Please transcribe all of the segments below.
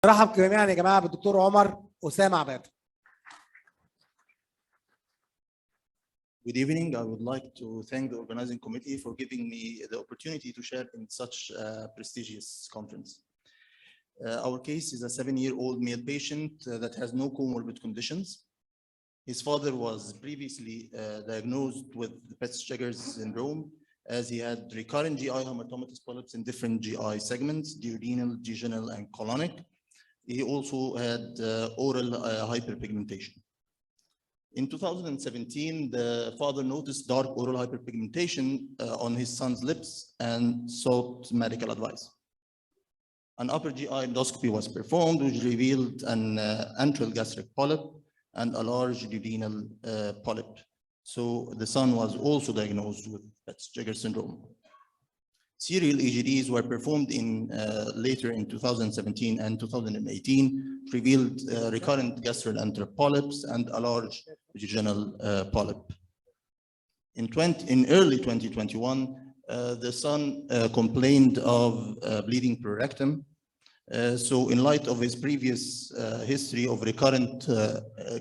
نرحب جميعا يا جماعه بالدكتور عمر أسامة عبادة. Good evening. I would like to thank the organizing committee for giving me the opportunity to share in such a prestigious conference. Our case is a 7-year-old male patient that has no comorbid conditions. His father was previously diagnosed with Pets-Jaggers syndrome, as he had recurrent GI hematomatous polyps in different GI segments, duodenal, jejunal, and colonic. He also had oral hyperpigmentation. In 2017, the father noticed dark oral hyperpigmentation on his son's lips and sought medical advice. An upper GI endoscopy was performed, which revealed an antral gastric polyp and a large duodenal polyp. So the son was also diagnosed with Pets-Jaggers syndrome. Serial EHGCs were performed later in 2017 and 2018, revealed recurrent gastrointestinal polyps and a large jejunal polyp. In early 2021, the son complained of bleeding per rectum. So in light of his previous history of recurrent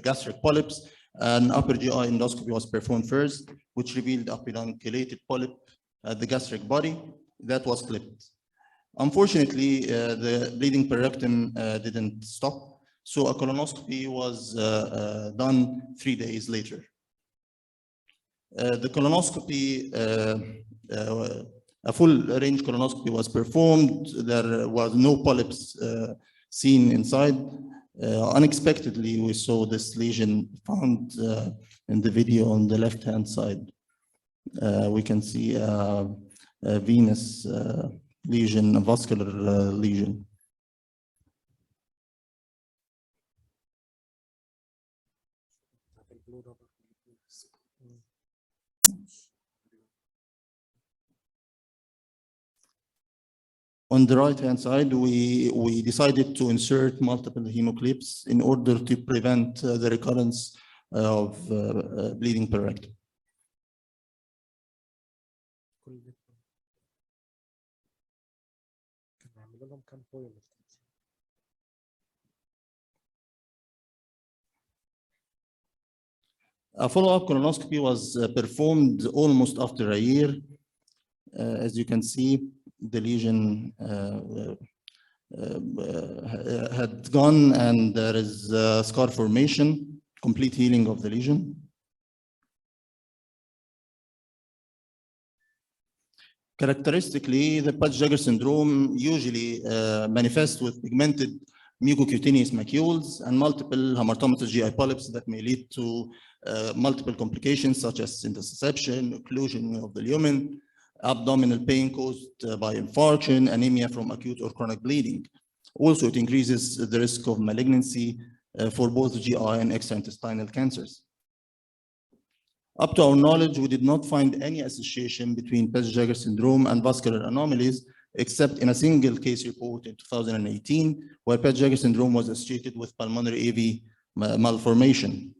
gastric polyps, an upper GI endoscopy was performed first, which revealed a pedunculated polyp at the gastric body that was clipped. Unfortunately, the bleeding per rectum didn't stop, so a colonoscopy was done 3 days later. The colonoscopy, a full range colonoscopy was performed. There was no polyps seen inside. Unexpectedly, we saw this lesion found in the video on the left-hand side. We can see a venous lesion, a vascular lesion. On the right-hand side, we decided to insert multiple hemoclips in order to prevent the recurrence of bleeding per rectum. A follow-up colonoscopy was performed almost after a year. As you can see, the lesion had gone and there is scar formation, complete healing of the lesion. Characteristically, the Pets-Jaggers syndrome usually manifests with pigmented mucocutaneous macules and multiple hematomatous GI polyps that may lead to multiple complications such as intussusception, occlusion of the lumen, abdominal pain caused by infarction, anemia from acute or chronic bleeding. Also, it increases the risk of malignancy for both GI and extraintestinal cancers. Up to our knowledge, we did not find any association between Pets-Jaggers syndrome and vascular anomalies, except in a single case report in 2018, where Pets-Jaggers syndrome was associated with pulmonary AV malformation.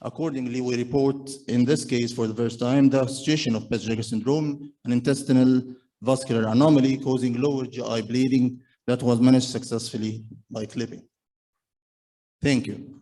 Accordingly, we report in this case for the first time the association of Pets-Jaggers syndrome, an intestinal vascular anomaly causing lower GI bleeding that was managed successfully by clipping. Thank you.